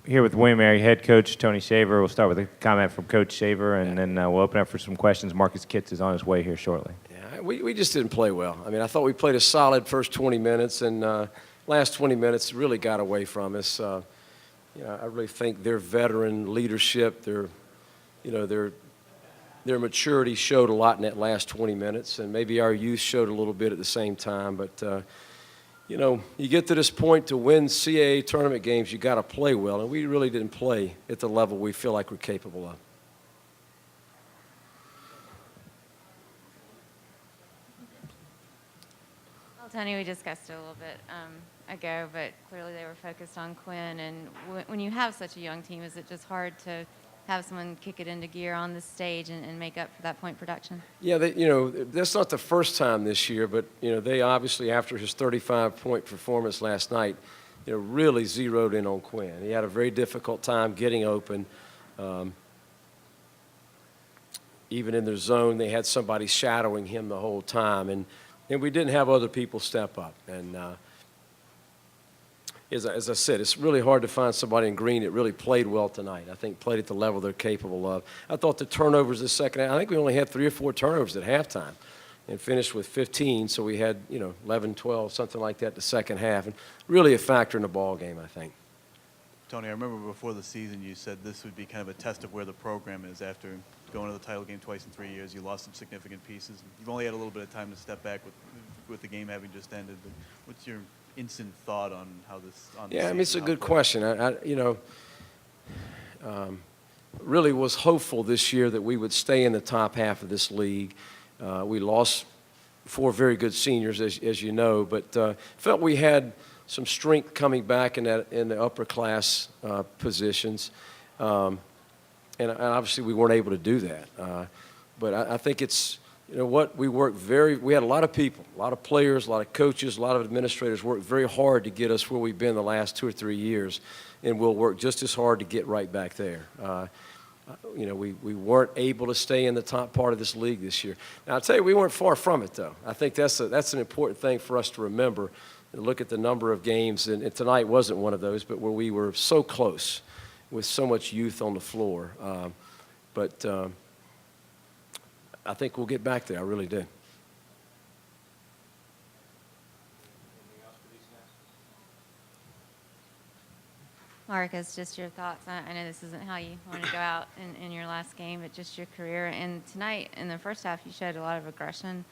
Here with William Mary head coach Tony Shaver. We'll start with a comment from Coach Shaver, and then we'll open up for some questions. Marcus Kitts is on his way here shortly. Yeah, we just didn't play well. I mean, I thought we played a solid first 20 minutes, and last 20 minutes really got away from us. I really think their veteran leadership, their maturity showed a lot in that last 20 minutes, and maybe our youth showed a little bit at the same time. But you get to this point to win CAA tournament games, you got to play well, and we really didn't play at the level we feel like we're capable of. Well, Tony, we discussed it a little bit ago, but clearly they were focused on Quinn. And when you have such a young team, is it just hard to have someone kick it into gear on the stage and make up for that point production? Yeah, that's not the first time this year, but, they obviously, after his 35-point performance last night, really zeroed in on Quinn. He had a very difficult time getting open. Even in their zone, they had somebody shadowing him the whole time, and we didn't have other people step up. And as I said, it's really hard to find somebody in green that really played well tonight. I think played at the level they're capable of. I thought the turnovers the second half, I think we only had 3 or 4 turnovers at halftime and finished with 15, so we had, 11, 12, something like that the second half, and really a factor in the ball game, I think. Tony, I remember before the season you said this would be kind of a test of where the program is after going to the title game twice in 3 years. You lost some significant pieces. You've only had a little bit of time to step back with the game having just ended, but what's your instant thought on how this? Yeah, I mean, it's a good question. I really was hopeful this year that we would stay in the top half of this league. We lost 4 very good seniors, as you know, but felt we had some strength coming back in the upper class positions, and obviously we weren't able to do that. But I think it's. We had a lot of people, a lot of players, a lot of coaches, a lot of administrators worked very hard to get us where we've been the last 2 or 3 years, and we'll work just as hard to get right back there. We weren't able to stay in the top part of this league this year. Now, I'll tell you, we weren't far from it, though. I think that's an important thing for us to remember, and look at the number of games, and tonight wasn't one of those, but where we were so close with so much youth on the floor. But I think we'll get back there. I really do. Marcus, just your thoughts. I know this isn't how you want to go out in your last game, but just your career. And tonight, in the first half, you showed a lot of aggression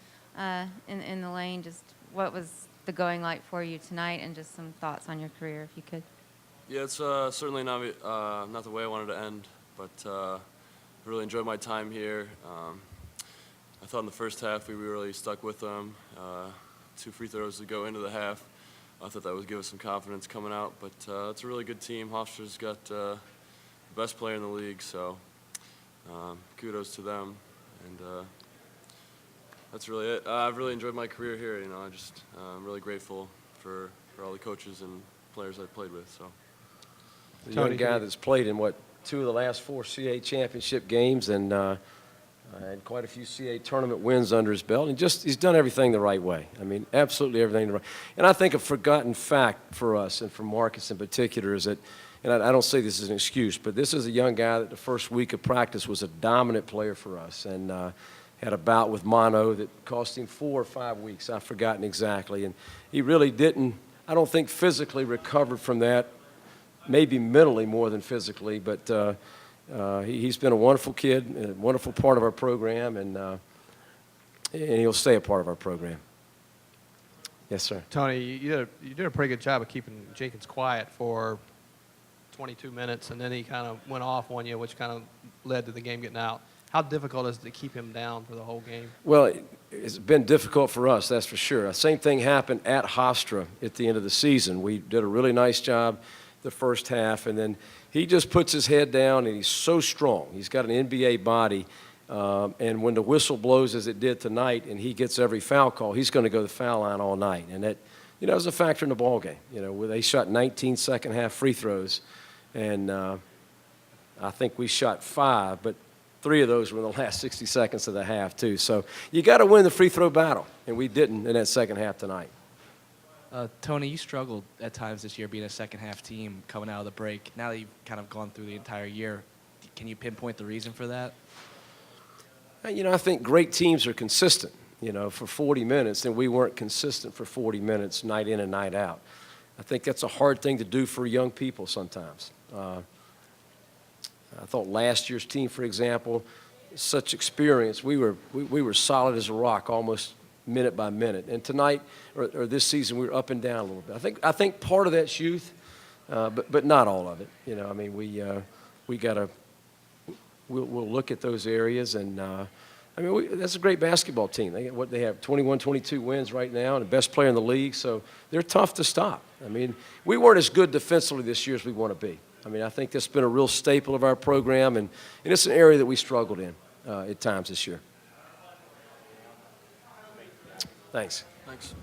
in the lane. Just what was the going like for you tonight, and just some thoughts on your career, if you could. Yeah, it's certainly not the way I wanted to end, but I really enjoyed my time here. I thought in the first half we really stuck with them. 2 free throws to go into the half. I thought that would give us some confidence coming out, but it's a really good team. Hofstra's got the best player in the league, so kudos to them. And that's really it. I've really enjoyed my career here. I'm really grateful for all the coaches and players I've played with. So, the young guy that's played in 2 of the last 4 CAA championship games, and had quite a few CAA tournament wins under his belt, and he's done everything the right way. I mean, absolutely everything the right. And I think a forgotten fact for us, and for Marcus in particular, is that, and I don't say this as an excuse, but this is a young guy that the first week of practice was a dominant player for us, and had a bout with mono that cost him 4 or 5 weeks. I've forgotten exactly, and he really didn't, I don't think, physically recovered from that, maybe mentally more than physically, but he's been a wonderful kid, a wonderful part of our program, and he'll stay a part of our program. Yes, sir. Tony, you did a pretty good job of keeping Jenkins quiet for 22 minutes, and then he kind of went off on you, which kind of led to the game getting out. How difficult is it to keep him down for the whole game? Well, it's been difficult for us, that's for sure. The same thing happened at Hofstra at the end of the season. We did a really nice job the first half, and then he just puts his head down, and he's so strong. He's got an NBA body, and when the whistle blows, as it did tonight, and he gets every foul call, he's going to go to the foul line all night. And that, was a factor in the ball game. Where they shot 19 second-half free throws, and I think we shot 5, but 3 of those were in the last 60 seconds of the half, too. So you got to win the free throw battle, and we didn't in that second half tonight. Tony, you struggled at times this year being a second-half team coming out of the break. Now that you've kind of gone through the entire year, can you pinpoint the reason for that? I think great teams are consistent, for 40 minutes, and we weren't consistent for 40 minutes night in and night out. I think that's a hard thing to do for young people sometimes. I thought last year's team, for example, such experience, we were solid as a rock almost minute by minute. And tonight, or this season, we were up and down a little bit. I think part of that's youth, but not all of it. We'll look at those areas, and that's a great basketball team. They have 21, 22 wins right now, and the best player in the league, so they're tough to stop. We weren't as good defensively this year as we want to be. I think that's been a real staple of our program, and it's an area that we struggled in at times this year. Thanks. Thanks.